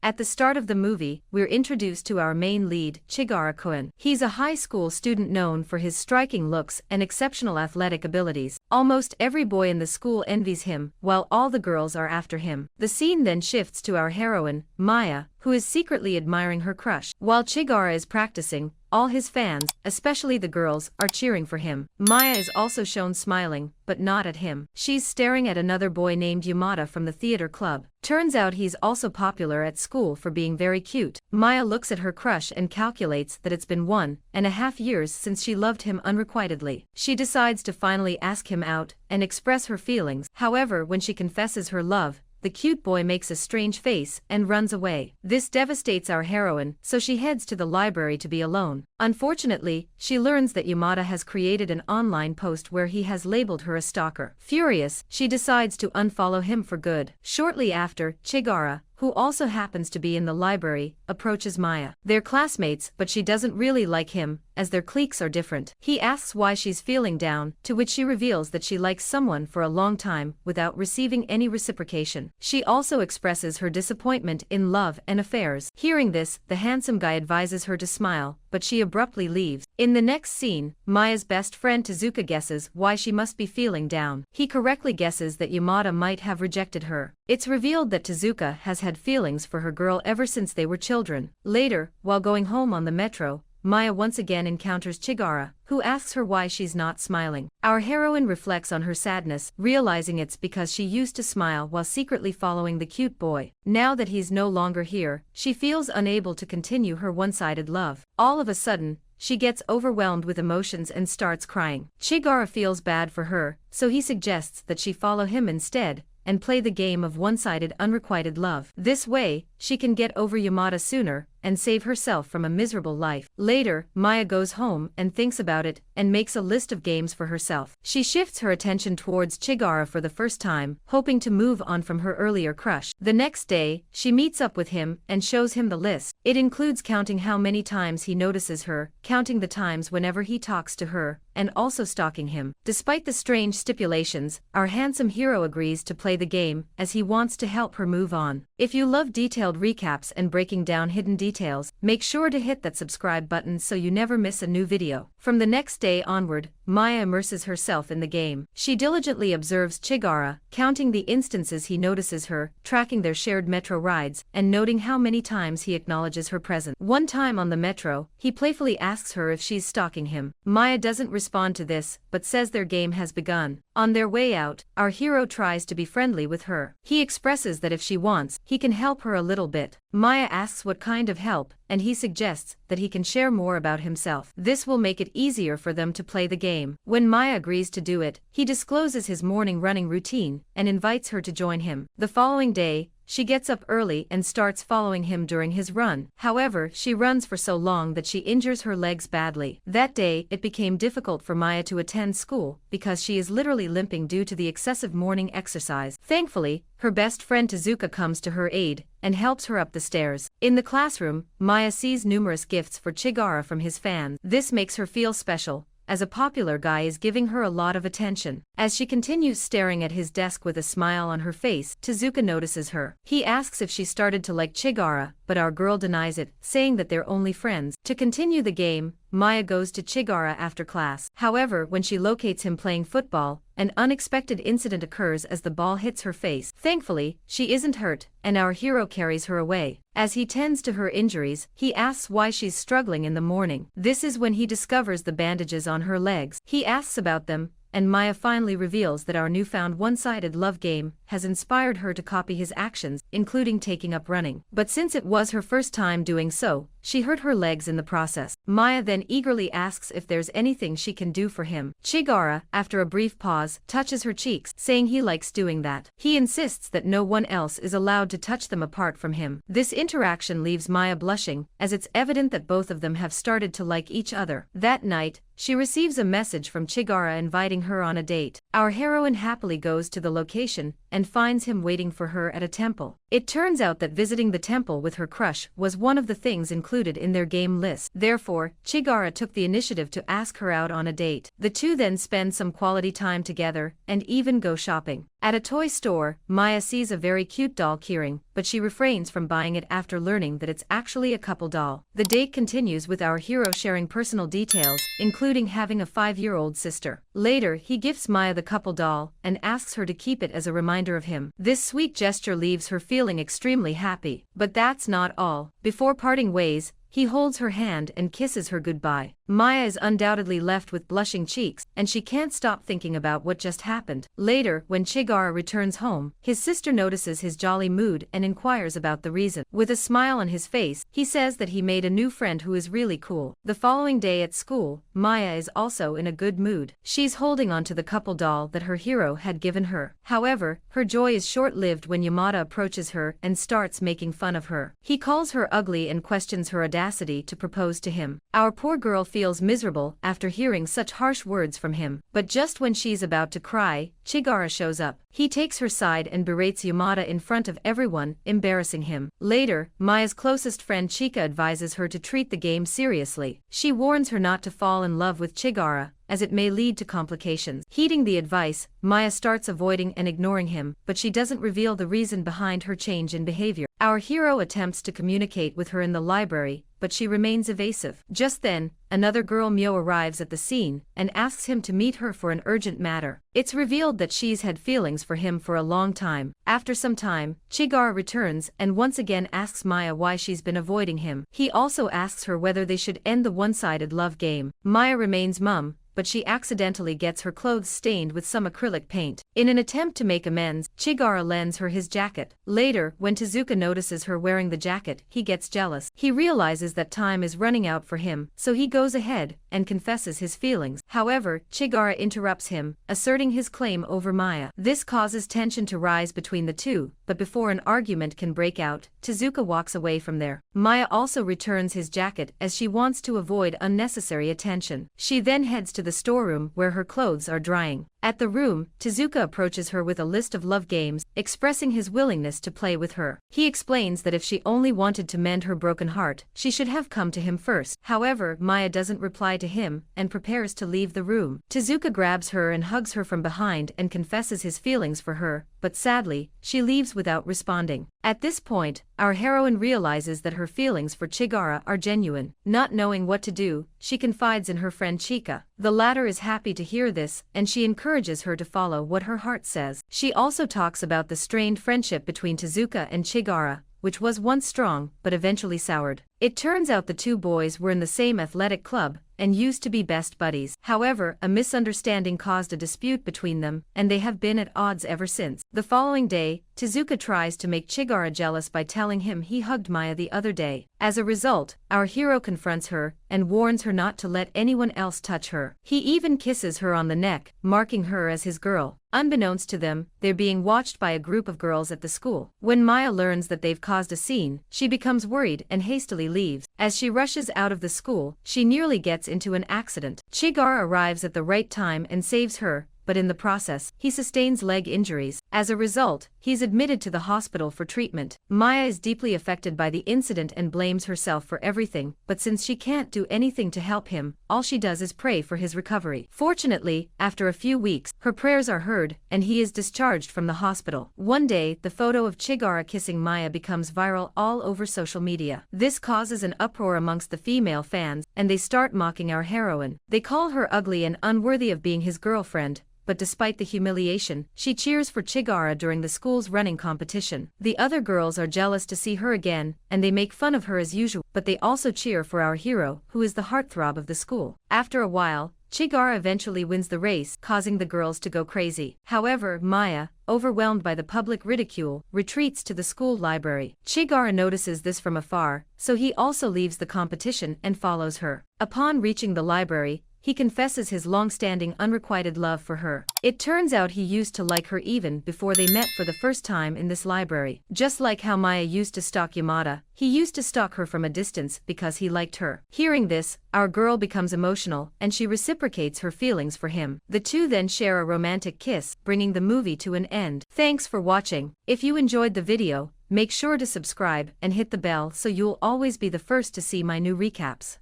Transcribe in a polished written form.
At the start of the movie, we're introduced to our main lead, Chigarra Kun. He's a high school student known for his striking looks and exceptional athletic abilities. Almost every boy in the school envies him, while all the girls are after him. The scene then shifts to our heroine, Maya, who is secretly admiring her crush. While Chigarra is practicing, all his fans, especially the girls, are cheering for him. Maya is also shown smiling, but not at him. She's staring at another boy named Yamada from the theater club. Turns out he's also popular at school for being very cute. Maya looks at her crush and calculates that it's been 1.5 years since she loved him unrequitedly. She decides to finally ask him out and express her feelings. However, when she confesses her love, the cute boy makes a strange face and runs away. This devastates our heroine, so she heads to the library to be alone. Unfortunately, she learns that Yamada has created an online post where he has labeled her a stalker. Furious, she decides to unfollow him for good. Shortly after, Chigarra, who also happens to be in the library, approaches Maya. They're classmates, but she doesn't really like him, as their cliques are different. He asks why she's feeling down, to which she reveals that she likes someone for a long time without receiving any reciprocation. She also expresses her disappointment in love and affairs. Hearing this, the handsome guy advises her to smile, but she abruptly leaves. In the next scene, Maya's best friend Tezuka guesses why she must be feeling down. He correctly guesses that Yamada might have rejected her. It's revealed that Tezuka has had feelings for her girl ever since they were children. Later, while going home on the metro, Maya once again encounters Chigarra, who asks her why she's not smiling. Our heroine reflects on her sadness, realizing it's because she used to smile while secretly following the cute boy. Now that he's no longer here, she feels unable to continue her one-sided love. All of a sudden, she gets overwhelmed with emotions and starts crying. Chigarra feels bad for her, so he suggests that she follow him instead and play the game of one-sided unrequited love. This way, she can get over Yamada sooner and save herself from a miserable life. Later, Maya goes home and thinks about it and makes a list of games for herself. She shifts her attention towards Chigarra for the first time, hoping to move on from her earlier crush. The next day, she meets up with him and shows him the list. It includes counting how many times he notices her, counting the times whenever he talks to her, and also stalking him. Despite the strange stipulations, our handsome hero agrees to play the game, as he wants to help her move on. If you love detailed recaps and breaking down hidden details, make sure to hit that subscribe button so you never miss a new video. From the next day onward, Maya immerses herself in the game. She diligently observes Chigarra, counting the instances he notices her, tracking their shared metro rides, and noting how many times he acknowledges her presence. One time on the metro, he playfully asks her if she's stalking him. Maya doesn't respond to this, but says their game has begun. On their way out, our hero tries to be friendly with her. He expresses that if she wants, he can help her a little bit. Maya asks what kind of help, and he suggests that he can share more about himself. This will make it easier for them to play the game. When Maya agrees to do it, he discloses his morning running routine and invites her to join him. The following day, she gets up early and starts following him during his run. However, she runs for so long that she injures her legs badly. That day, it became difficult for Maya to attend school because she is literally limping due to the excessive morning exercise. Thankfully, her best friend Tezuka comes to her aid and helps her up the stairs. In the classroom, Maya sees numerous gifts for Chigarra from his fans. This makes her feel special, as a popular guy is giving her a lot of attention. As she continues staring at his desk with a smile on her face, Tezuka notices her. He asks if she started to like Chigarra, but our girl denies it, saying that they're only friends. To continue the game, Maya goes to Chigarra after class. However, when she locates him playing football, an unexpected incident occurs as the ball hits her face. Thankfully, she isn't hurt, and our hero carries her away. As he tends to her injuries, he asks why she's struggling in the morning. This is when he discovers the bandages on her legs. He asks about them, and Maya finally reveals that our newfound one-sided love game has inspired her to copy his actions, including taking up running. But since it was her first time doing so, she hurt her legs in the process. Maya then eagerly asks if there's anything she can do for him. Chigarra, after a brief pause, touches her cheeks, saying he likes doing that. He insists that no one else is allowed to touch them apart from him. This interaction leaves Maya blushing, as it's evident that both of them have started to like each other. That night, she receives a message from Chigarra inviting her on a date. Our heroine happily goes to the location and finds him waiting for her at a temple. It turns out that visiting the temple with her crush was one of the things included in their game list. Therefore, Chigarra took the initiative to ask her out on a date. The two then spend some quality time together and even go shopping. At a toy store, Maya sees a very cute doll keyring, but she refrains from buying it after learning that it's actually a couple doll. The date continues with our hero sharing personal details, including having a 5-year-old sister. Later, he gifts Maya the couple doll and asks her to keep it as a reminder of him. This sweet gesture leaves her feeling extremely happy. But that's not all. Before parting ways, he holds her hand and kisses her goodbye. Maya is undoubtedly left with blushing cheeks, and she can't stop thinking about what just happened. Later, when Chigarra returns home, his sister notices his jolly mood and inquires about the reason. With a smile on his face, he says that he made a new friend who is really cool. The following day at school, Maya is also in a good mood. She's holding onto the couple doll that her hero had given her. However, her joy is short-lived when Yamada approaches her and starts making fun of her. He calls her ugly and questions her audacity to propose to him. Our poor girl feels miserable after hearing such harsh words from him. But just when she's about to cry, Chigarra shows up. He takes her side and berates Yamada in front of everyone, embarrassing him. Later, Maya's closest friend Chika advises her to treat the game seriously. She warns her not to fall in love with Chigarra, as it may lead to complications. Heeding the advice, Maya starts avoiding and ignoring him, but she doesn't reveal the reason behind her change in behavior. Our hero attempts to communicate with her in the library, but she remains evasive. Just then, another girl Myo arrives at the scene and asks him to meet her for an urgent matter. It's revealed that she's had feelings for him for a long time. After some time, Chigarra returns and once again asks Maya why she's been avoiding him. He also asks her whether they should end the one-sided love game. Maya remains mum, but she accidentally gets her clothes stained with some acrylic paint. In an attempt to make amends, Chigarra lends her his jacket. Later, when Tezuka notices her wearing the jacket, he gets jealous. He realizes that time is running out for him, so he goes ahead and confesses his feelings. However, Chigarra interrupts him, asserting his claim over Maya. This causes tension to rise between the two, but before an argument can break out, Tezuka walks away from there. Maya also returns his jacket as she wants to avoid unnecessary attention. She then heads to the storeroom where her clothes are drying. At the room, Tezuka approaches her with a list of love games, expressing his willingness to play with her. He explains that if she only wanted to mend her broken heart, she should have come to him first. However, Maya doesn't reply to him and prepares to leave the room. Tezuka grabs her and hugs her from behind and confesses his feelings for her, but sadly, she leaves without responding. At this point, our heroine realizes that her feelings for Chigarra are genuine. Not knowing what to do, she confides in her friend Chika. The latter is happy to hear this, and she encourages her to follow what her heart says. She also talks about the strained friendship between Tezuka and Chigarra, which was once strong but eventually soured. It turns out the two boys were in the same athletic club and used to be best buddies. However, a misunderstanding caused a dispute between them, and they have been at odds ever since. The following day, Tezuka tries to make Chigarra jealous by telling him he hugged Maya the other day. As a result, our hero confronts her and warns her not to let anyone else touch her. He even kisses her on the neck, marking her as his girl. Unbeknownst to them, they're being watched by a group of girls at the school. When Maya learns that they've caused a scene, she becomes worried and hastily leaves. As she rushes out of the school, she nearly gets into an accident. Chigarra arrives at the right time and saves her, but in the process, he sustains leg injuries. As a result, he's admitted to the hospital for treatment. Maya is deeply affected by the incident and blames herself for everything, but since she can't do anything to help him, all she does is pray for his recovery. Fortunately, after a few weeks, her prayers are heard, and he is discharged from the hospital. One day, the photo of Chigarra kissing Maya becomes viral all over social media. This causes an uproar amongst the female fans, and they start mocking our heroine. They call her ugly and unworthy of being his girlfriend, but despite the humiliation, she cheers for Chigarra during the school's running competition. The other girls are jealous to see her again, and they make fun of her as usual, but they also cheer for our hero, who is the heartthrob of the school. After a while, Chigarra eventually wins the race, causing the girls to go crazy. However, Maya, overwhelmed by the public ridicule, retreats to the school library. Chigarra notices this from afar, so he also leaves the competition and follows her. Upon reaching the library, he confesses his long-standing unrequited love for her. It turns out he used to like her even before they met for the first time in this library. Just like how Maya used to stalk Yamada, he used to stalk her from a distance because he liked her. Hearing this, our girl becomes emotional and she reciprocates her feelings for him. The two then share a romantic kiss, bringing the movie to an end. Thanks for watching. If you enjoyed the video, make sure to subscribe and hit the bell so you'll always be the first to see my new recaps.